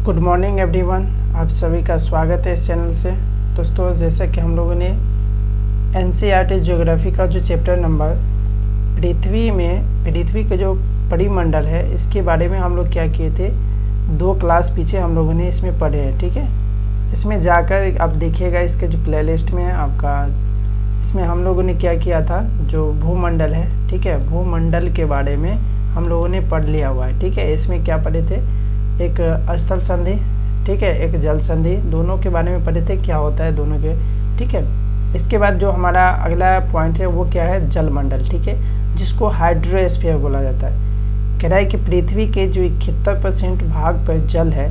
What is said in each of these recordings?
Good morning everyone, आप सभी का स्वागत है इस चैनल से। दोस्तों, जैसा कि हम लोगों ने एनसीईआरटी ज्योग्राफी का जो चैप्टर नंबर पृथ्वी का जो परिमंडल है इसके बारे में हम लोग क्या किए थे, 2 क्लास पीछे हम लोगों ने इसमें पढ़े हैं। ठीक है, इसमें जाकर आप देखिएगा, इसके जो प्लेलिस्ट में है आपका, इसमें हम लोगों ने क्या किया था, जो भूमंडल है, ठीक है, भूमंडल के बारे में हम लोगों ने पढ़ लिया हुआ है। ठीक है, इसमें क्या पढ़े थे, एक स्थल संधि, ठीक है, एक जल संधि, दोनों के बारे में पढ़े थे, क्या होता है दोनों के। ठीक है, इसके बाद जो हमारा अगला पॉइंट है वो क्या है, जलमंडल। ठीक है, जिसको हाइड्रोस्फीयर बोला जाता है। कह रहा है कि पृथ्वी के जो 71% भाग पर जल है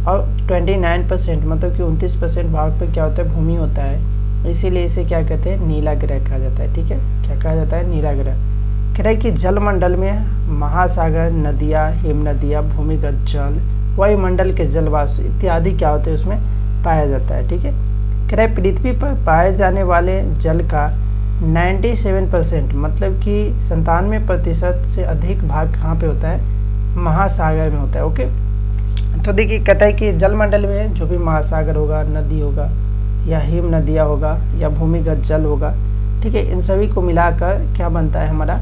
और 29% मतलब कि 29% भाग पर क्या होता है, भूमि होता है। इसीलिए इसे क्या कहते हैं, नीला ग्रह कहा जाता है। ठीक है, क्या कहा जाता है, नीला ग्रह। कह रहा है कि जलमंडल में महासागर, नदियाँ, हिम नदियाँ, भूमिगत जल, वायुमंडल के जलवाष्प इत्यादि क्या होते हैं उसमें पाया जाता है। ठीक है, कह रहा है पृथ्वी पर पाए जाने वाले जल का 97% मतलब कि 97% से अधिक भाग कहाँ पे होता है, महासागर में होता है। ओके, तो देखिए कहता है कि जलमंडल में जो भी महासागर होगा, नदी होगा या हिम नदियाँ होगा या भूमिगत जल होगा, ठीक है, इन सभी को मिलाकर क्या बनता है, हमारा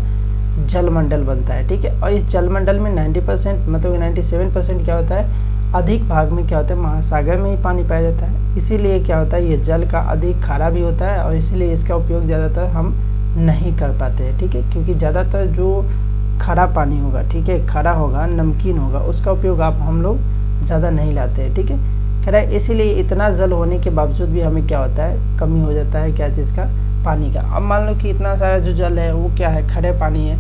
जलमंडल बनता है। ठीक है, और इस जलमंडल में 90% मतलब 97% क्या होता है, अधिक भाग में क्या होता है, महासागर में ही पानी पाया जाता है। इसीलिए क्या होता है, ये जल का अधिक खारा भी होता है और इसीलिए इसका उपयोग ज़्यादातर हम नहीं कर पाते हैं। ठीक है, क्योंकि ज़्यादातर जो खारा पानी होगा, ठीक है, खारा होगा, नमकीन होगा, उसका उपयोग हम लोग ज़्यादा नहीं लाते हैं। ठीक है, कह रहा है इसीलिए इतना जल होने के बावजूद भी हमें क्या होता है, कमी हो जाता है क्या चीज़ का, पानी का। अब मान लो कि इतना सारा जो जल है वो क्या है, खड़े पानी है,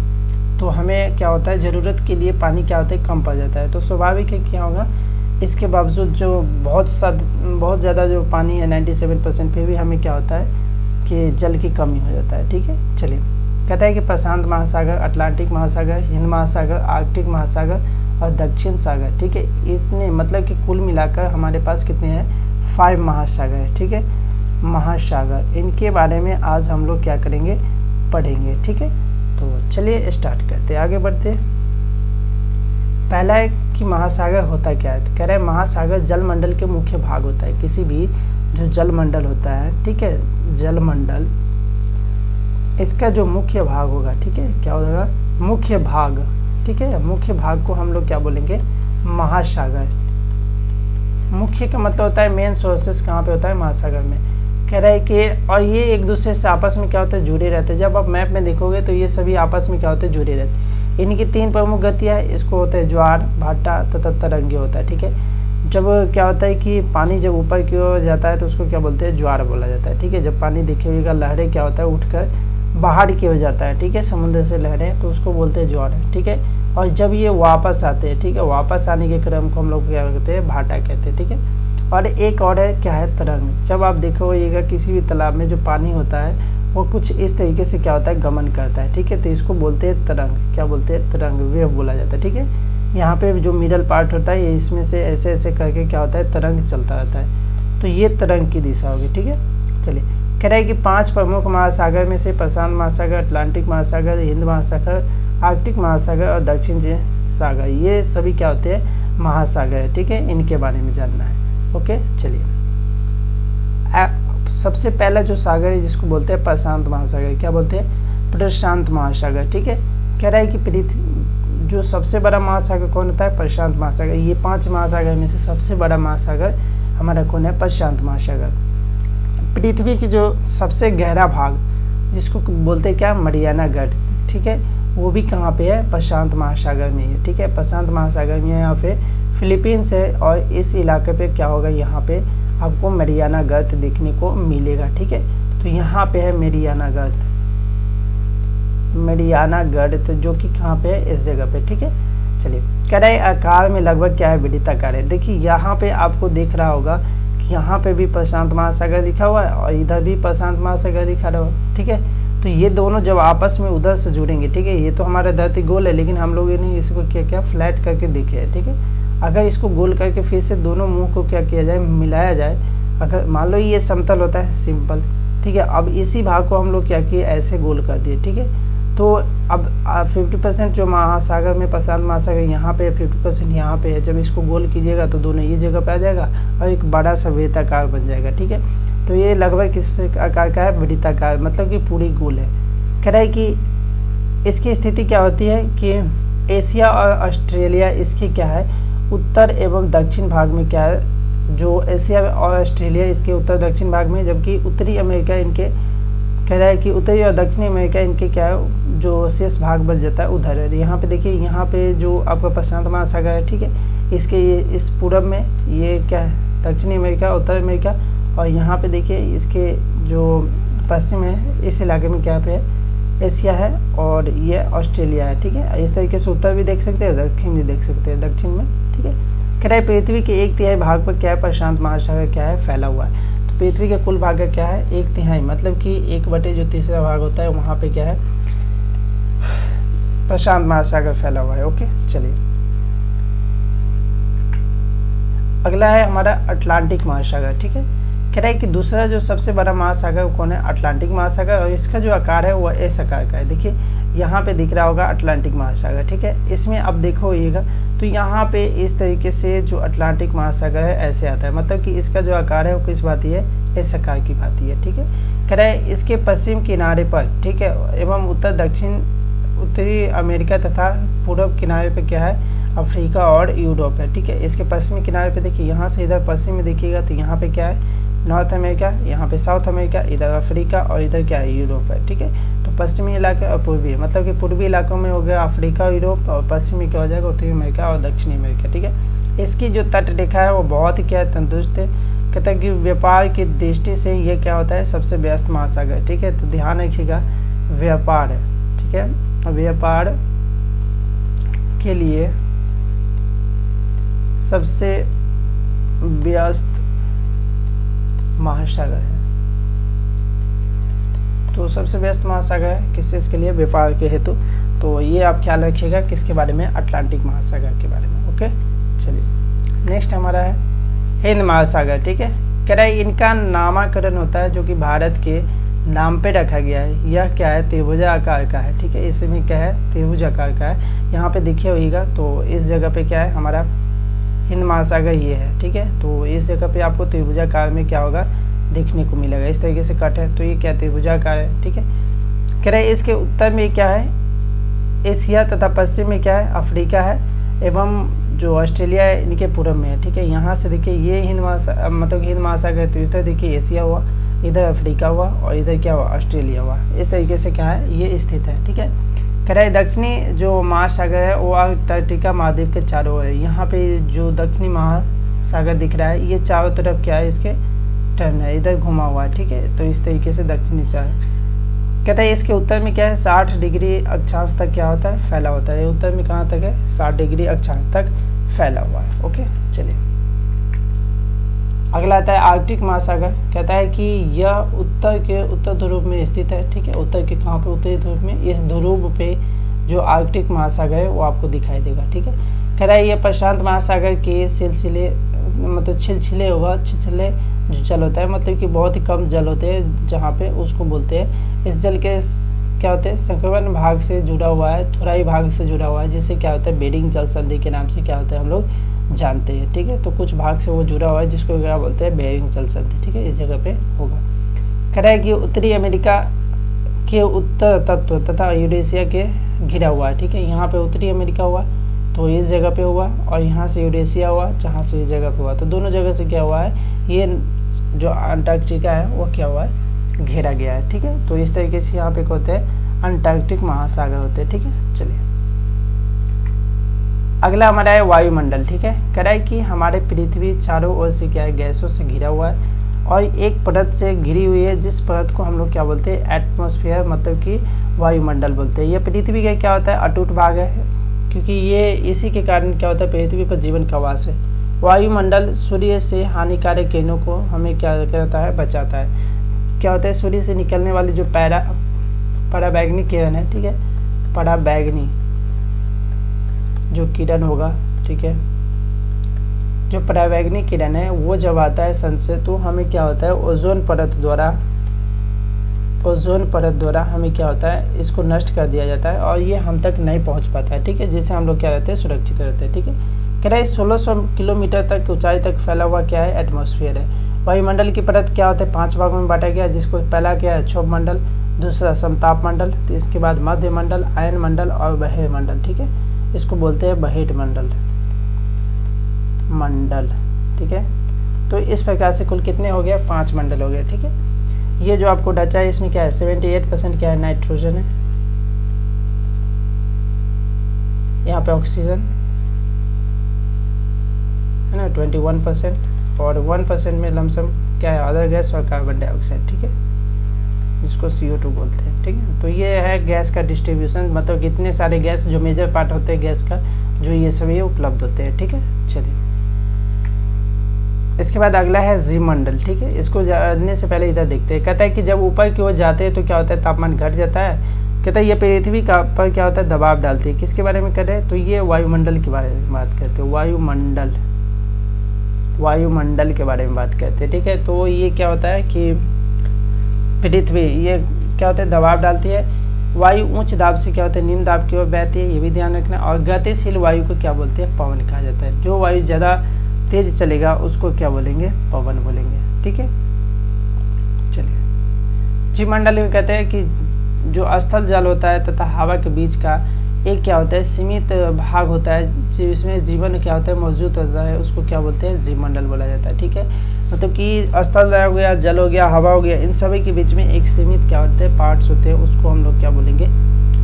तो हमें क्या होता है, ज़रूरत के लिए पानी क्या होता है, कम पड़ जाता है। तो स्वाभाविक है क्या होगा, इसके बावजूद जो बहुत ज़्यादा जो पानी है 97%, फिर भी हमें क्या होता है कि जल की कमी हो जाता है। ठीक है, चलिए, कहता है कि प्रशांत महासागर, अटलांटिक महासागर, हिंद महासागर, आर्कटिक महासागर और दक्षिण सागर, ठीक है, इतने मतलब कि कुल मिलाकर हमारे पास कितने हैं, 5 महासागर है। ठीक है, महासागर, इनके बारे में आज हम लोग क्या करेंगे, पढ़ेंगे। ठीक है, तो चलिए स्टार्ट करते हैं, आगे बढ़ते हैं। पहला है कि महासागर होता क्या है, तो कह रहे हैं महासागर जलमंडल के मुख्य भाग होता है। किसी भी जो जलमंडल होता है, ठीक है, जलमंडल, इसका जो मुख्य भाग होगा, ठीक है, क्या होगा, मुख्य भाग। ठीक है, मुख्य भाग को हम लोग क्या बोलेंगे, महासागर। मुख्य का मतलब होता है मेन सोर्सेस कहाँ पे होता है, महासागर में। कह रहा है कि और ये एक दूसरे से आपस में क्या होता है, जुड़े रहते हैं। जब आप मैप में देखोगे तो ये सभी आपस में क्या होते हैं, जुड़े रहते हैं। इनकी 3 प्रमुख गतियाँ, इसको होता है ज्वार, भाटा तथा तरंगे होता है। ठीक है, जब क्या होता है कि पानी जब ऊपर की ओर जाता है तो उसको क्या बोलते हैं, ज्वार बोला जाता है। ठीक है, जब पानी दिखेगा, लहरें क्या होता है, उठकर बाहर की ओर जाता है, ठीक है, समुद्र से लहरें, तो उसको बोलते हैं ज्वार। ठीक है, और जब ये वापस आते हैं, ठीक है, वापस आने के क्रम को हम लोग क्या कहते हैं, भाटा कहते हैं। ठीक है, और एक और है क्या है, तरंग। जब आप देखोगे किसी भी तालाब में जो पानी होता है वो कुछ इस तरीके से क्या होता है, गमन करता है। ठीक है, तो इसको बोलते हैं तरंग। क्या बोलते हैं, तरंग, वेव बोला जाता है। ठीक है, यहाँ पे जो मिडल पार्ट होता है ये इसमें से ऐसे ऐसे करके क्या होता है, तरंग चलता रहता है, तो ये तरंग की दिशा होगी। ठीक है, चलिए, कह रहा है कि 5 प्रमुख महासागर में से प्रशांत महासागर, अटलांटिक महासागर, हिंद महासागर, आर्कटिक महासागर और दक्षिण सागर, ये सभी क्या होते हैं, महासागर है। ठीक है, इनके बारे में जानना है। ओके, चलिए, सबसे पहला जो सागर है जिसको बोलते हैं प्रशांत महासागर, क्या बोलते हैं, प्रशांत महासागर। ठीक है, कह रहा है कि पृथ्वी जो सबसे बड़ा महासागर कौन होता है, प्रशांत महासागर। ये 5 महासागर में से सबसे बड़ा महासागर हमारा कौन है, प्रशांत महासागर। पृथ्वी की जो सबसे गहरा भाग जिसको बोलते हैं क्या, मरियाना गढ़, ठीक है, वो भी कहाँ पे है, प्रशांत महासागर में है। ठीक है, प्रशांत महासागर में यहाँ पे फिलीपींस है और इस इलाके पे क्या होगा, यहाँ पे आपको मरियाना गर्त देखने को मिलेगा। ठीक है, तो यहाँ पे है मरियाना गर्त, मरियाना गर्त जो कि कहाँ पे है, इस जगह पे। ठीक है, चलिए, कह रहा है आकार में लगभग क्या है, वृत्ताकार है। देखिए यहाँ पे आपको दिख रहा होगा कि यहाँ पे भी प्रशांत महासागर लिखा हुआ है और इधर भी प्रशांत महासागर लिखा रहा है। ठीक है, तो ये दोनों जब आपस में उधर से जुड़ेंगे, ठीक है, ये तो हमारा धरती गोल है लेकिन हम लोगों ने इसको क्या फ्लैट करके देखे है। ठीक है, अगर इसको गोल करके फिर से दोनों मुंह को क्या किया जाए, मिलाया जाए, अगर मान लो ये समतल होता है, सिंपल, ठीक है, अब इसी भाग को हम लोग क्या किए, ऐसे गोल कर दिए। ठीक है, तो अब 50% जो महासागर में प्रशांत महासागर यहाँ पे 50% यहाँ पे है, जब इसको गोल कीजिएगा तो दोनों ये जगह पे आ जाएगा और एक बड़ा सा वृत्ताकार बन जाएगा। ठीक है, तो ये लगभग किस आकार का है, वृत्ताकार, मतलब कि पूरी गोल है। कह रहा है कि इसकी स्थिति क्या होती है कि एशिया और ऑस्ट्रेलिया इसके क्या है, उत्तर एवं दक्षिण भाग में क्या है, जो एशिया और ऑस्ट्रेलिया इसके उत्तर दक्षिण भाग में, जबकि उत्तरी अमेरिका इनके कह रहा है कि उत्तरी और दक्षिणी अमेरिका इनके क्या है, जो शेष भाग बच जाता है उधर है। यहाँ पे देखिए, यहाँ पे जो आपका प्रशांत महासागर है, ठीक है, इसके ये इस पूरब में ये क्या है, दक्षिणी अमेरिका, उत्तर अमेरिका, और यहाँ पे देखिए इसके जो पश्चिम है इस इलाके में क्या पे है, एशिया है और ये ऑस्ट्रेलिया है। ठीक है, इस तरीके से उत्तर भी देख सकते हैं, दक्षिण भी देख सकते हैं, दक्षिण में। ठीक है, कह रहा है पृथ्वी के 1/3 भाग पर क्या है, प्रशांत महासागर क्या है, फैला हुआ है। तो पृथ्वी के कुल भाग का क्या है, 1/3, मतलब कि 1/3 भाग होता है, वहाँ पे क्या है, प्रशांत महासागर फैला हुआ है। ओके, चलिए अगला है हमारा अटलांटिक महासागर। ठीक है, कह रहा है कि दूसरा जो सबसे बड़ा महासागर कौन है, अटलांटिक महासागर, और इसका जो आकार है वो एस आकार का है। देखिए यहाँ पे दिख रहा होगा अटलांटिक महासागर। ठीक है, इसमें अब देखोइएगा तो यहाँ पे इस तरीके से जो अटलांटिक महासागर है ऐसे आता है, मतलब कि इसका जो आकार है वो किस भांति है, एस आकार की भांति है। ठीक है, कह रहा है इसके पश्चिम किनारे पर, ठीक है, एवं उत्तर दक्षिण उत्तरी अमेरिका तथा पूर्व किनारे पे क्या है, अफ्रीका और यूरोप है। ठीक है, इसके पश्चिमी किनारे पे देखिए, यहाँ से इधर पश्चिम में देखिएगा तो यहाँ पे क्या है, नॉर्थ अमेरिका, यहाँ पे साउथ अमेरिका, इधर अफ्रीका और इधर क्या है, यूरोप है। ठीक है, तो पश्चिमी इलाके और पूर्वी, मतलब कि पूर्वी इलाकों में हो गया अफ्रीका, यूरोप, और पश्चिमी क्या हो जाएगा, उत्तरी अमेरिका और दक्षिणी अमेरिका। ठीक है, इसकी जो तट रेखा है वो बहुत ही क्या है, तंदुरुस्त है। कहता है कि व्यापार की दृष्टि से ये क्या होता है, सबसे व्यस्त महासागर। ठीक है, तो ध्यान रखिएगा, व्यापार है। ठीक है, व्यापार के लिए सबसे व्यस्त महासागर है। तो सबसे व्यस्त महासागर है किस चीज़ के लिए, व्यापार के हेतु। तो ये आप ख्याल रखिएगा किसके बारे में, अटलांटिक महासागर के बारे में। ओके, चलिए नेक्स्ट हमारा है हिंद महासागर। ठीक है, कह रहा है इनका नामकरण होता है जो कि भारत के नाम पे रखा गया है। यह क्या है, त्रिभुजा आकार का है। ठीक है, इसमें क्या है, त्रिभुज आकार का है। यहाँ पे देखिए होइएगा तो इस जगह पे क्या है, हमारा हिंद महासागर ये है। ठीक है, तो इस जगह पे आपको त्रिभुजाकार में क्या होगा, देखने को मिलेगा, इस तरीके से कट है, तो ये क्या त्रिभुजाकार है। ठीक है, कह रहे हैं इसके उत्तर में क्या है, एशिया तथा पश्चिम में क्या है, अफ्रीका है, एवं जो ऑस्ट्रेलिया है इनके पूर्व में है। ठीक है, यहाँ से देखिए ये हिंद महासागर, मतलब हिंद महासागर, तो इधर देखिए एशिया हुआ, इधर अफ्रीका हुआ और इधर क्या हुआ, ऑस्ट्रेलिया हुआ। इस तरीके से क्या है, ये स्थित है। ठीक है, कह रहा है दक्षिणी जो महासागर है वो अंटार्कटिका महाद्वीप के चारों ओर है। यहाँ पे जो दक्षिणी महासागर दिख रहा है ये चारों तरफ क्या है, इसके टर्न है, इधर घुमा हुआ है। ठीक है, तो इस तरीके से दक्षिणी चार कहता है इसके उत्तर में क्या है, 60 डिग्री अक्षांश तक क्या होता है, फैला होता है। उत्तर में कहाँ तक है, 60 डिग्री अक्षांश तक फैला हुआ है। ओके, चलिए अगला आता है आर्कटिक महासागर। कहता है कि यह उत्तर के उत्तर ध्रुव में स्थित है। ठीक है, उत्तर के कहाँ पे, उत्तरी ध्रुव में। इस ध्रुव पे जो आर्कटिक महासागर है वो आपको दिखाई देगा। ठीक है, कह रहा है यह प्रशांत महासागर के सिलसिले, मतलब छिलछिले होगा, छिलछिले जो जल होता है, मतलब कि बहुत ही कम जल होते हैं जहाँ पे, उसको बोलते हैं। इस जल के क्या होते हैं, संक्रमण भाग से जुड़ा हुआ है, थोड़ाई भाग से जुड़ा हुआ है, जिससे क्या होता है, बेरिंग जल संधि के नाम से क्या होता है हम लोग जानते हैं। ठीक है, तो कुछ भाग से वो जुड़ा हुआ है जिसको क्या बोलते हैं, बेरिंग जल संधि। ठीक है, इस जगह पे होगा। कह रहा है कि उत्तरी अमेरिका के उत्तर तत्व तथा यूरेशिया के घिरा हुआ है। ठीक है, यहाँ पे उत्तरी अमेरिका हुआ तो इस जगह पे हुआ, और यहाँ से यूरेशिया हुआ जहाँ से इस जगह पे हुआ, तो दोनों जगह से क्या हुआ है, ये जो अंटार्कटिका है वो क्या हुआ है, घेरा गया है। ठीक है, तो इस तरीके से यहाँ पे होते हैं अंटार्कटिक महासागर होते हैं। ठीक है, चलिए अगला हमारा है वायुमंडल। ठीक है, कह रहा है कि हमारे पृथ्वी चारों ओर से क्या है, गैसों से घिरा हुआ है और एक परत से घिरी हुई है, जिस परत को हम लोग क्या बोलते हैं, एटमॉस्फेयर, मतलब कि वायुमंडल बोलते हैं। यह पृथ्वी का क्या होता है, अटूट भाग है, क्योंकि ये इसी के कारण क्या होता है, पृथ्वी पर जीवन का वास है। वायुमंडल सूर्य से हानिकारक किरणों को हमें क्या करता है, बचाता है। क्या होता है, सूर्य से निकलने वाली जो पराबैंगनी किरण है, ठीक है, पराबैंगनी जो किरण होगा, ठीक है, जो पराबैंगनी किरण है वो जब आता है सन से, तो हमें क्या होता है, ओजोन परत द्वारा ओजोन परत द्वारा हमें क्या होता है, इसको नष्ट कर दिया जाता है और ये हम तक नहीं पहुंच पाता है, ठीक है, जिससे हम लोग क्या रहते हैं, सुरक्षित रहते हैं, ठीक है। कह रहा है 1600 किलोमीटर तक ऊंचाई तक फैला हुआ क्या है, एटमॉस्फेयर है। वायुमंडल की परत क्या होता है, 5 भागों में बांटा गया, जिसको पहला क्या है, क्षोभ मंडल, दूसरा समताप मंडल, तो इसके बाद मध्य मंडल, आयन मंडल और बहेट मंडल, ठीक है, इसको बोलते हैं बहेट मंडल, ठीक है। तो इस प्रकार से कुल कितने हो गया, 5 मंडल हो गए, ठीक है। ये जो आपको ढांचा है इसमें क्या है, 78% क्या है, नाइट्रोजन है, यहाँ पे ऑक्सीजन है ना 21%, और 1% में लमसम क्या है, अदर गैस और कार्बन डाइऑक्साइड, ठीक है, जिसको CO2 बोलते हैं, ठीक है। तो ये है गैस का डिस्ट्रीब्यूशन, मतलब कितने सारे गैस जो मेजर पार्ट होते हैं गैस का, जो ये सभी उपलब्ध होते हैं, ठीक है। चलिए इसके बाद अगला है जीव मंडल, ठीक है। इसको जानने से पहले इधर देखते हैं। कहता है कि जब ऊपर की ओर जाते हैं तो क्या होता है, तापमान घट जाता है। कहता है ये पृथ्वी का पर क्या होता है, दबाव डालती है। किसके बारे में कर रहे हैं, तो ये वायुमंडल के बारे में बात करते हैं, वायुमंडल के बारे में बात करते हैं, ठीक है। तो ये क्या होता है कि पृथ्वी ये क्या होता है, दबाव डालती है। वायु उच्च दाब से क्या होता है, निम्न दाब की ओर बहती है, ये भी ध्यान रखना। और गतिशील वायु को क्या बोलते हैं, पवन कहा जाता है। जो वायु ज़्यादा तेज चलेगा उसको क्या बोलेंगे, पवन बोलेंगे, ठीक है। चलिए जीवमंडल में कहते हैं कि जो स्थल जल होता है तथा हवा के बीच का एक क्या होता है, सीमित भाग होता है जिसमें जीवन क्या होता है, मौजूद होता है, उसको क्या बोलते हैं, जीवमंडल बोला जाता है, ठीक है। मतलब कि स्थल हो गया, जल हो गया, हवा हो गया, इन सभी के बीच में एक सीमित क्या होते हैं, पार्ट्स होते हैं, उसको हम लोग क्या बोलेंगे,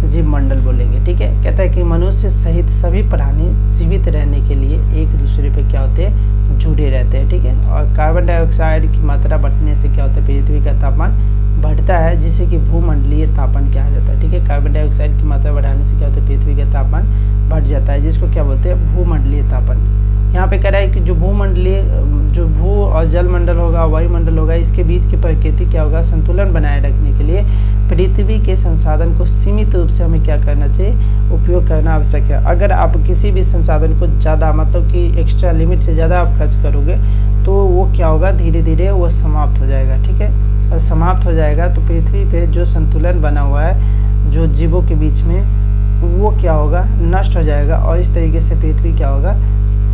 जीवमंडल बोलेंगे, ठीक है। कहता है कि मनुष्य सहित सभी प्राणी जीवित रहने के लिए एक दूसरे पे क्या होते हैं, जुड़े रहते हैं, ठीक है। और कार्बन डाइऑक्साइड की मात्रा बढ़ने से क्या होता है, पृथ्वी का तापमान बढ़ता है, जिसे कि भूमंडलीय तापमान कहा जाता है, ठीक है। कार्बन डाइऑक्साइड की मात्रा बढ़ाने से क्या होता है, पृथ्वी का तापमान बढ़ जाता है, जिसको क्या बोलते हैं, भूमंडलीय तापमान। यहाँ पे कह रहा है कि जो भूमंडलीय, जो भू और जलमंडल होगा, वायुमंडल होगा, इसके बीच की प्रकृति क्या होगा, संतुलन बनाए रखने के लिए पृथ्वी के संसाधन को सीमित रूप से हमें क्या करना चाहिए, उपयोग करना आवश्यक है। अगर आप किसी भी संसाधन को ज़्यादा, मतलब कि एक्स्ट्रा लिमिट से ज़्यादा आप खर्च करोगे तो वो क्या होगा, धीरे धीरे वो समाप्त हो जाएगा, ठीक है। और समाप्त हो जाएगा तो पृथ्वी पे जो संतुलन बना हुआ है जो जीवों के बीच में, वो क्या होगा, नष्ट हो जाएगा, और इस तरीके से पृथ्वी क्या होगा,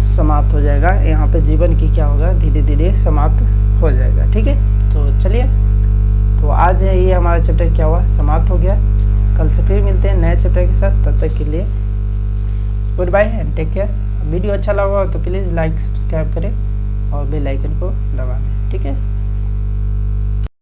समाप्त हो जाएगा। यहाँ पे जीवन की क्या होगा, धीरे धीरे समाप्त हो जाएगा, ठीक है। तो चलिए, तो आज है ये हमारा चैप्टर क्या हुआ, समाप्त हो गया। कल से फिर मिलते हैं नए चैप्टर के साथ, तब तक के लिए goodbye and take care. Video अच्छा लगा हो तो प्लीज़ लाइक सब्सक्राइब करें और बेल आइकन को दबा दें, ठीक है।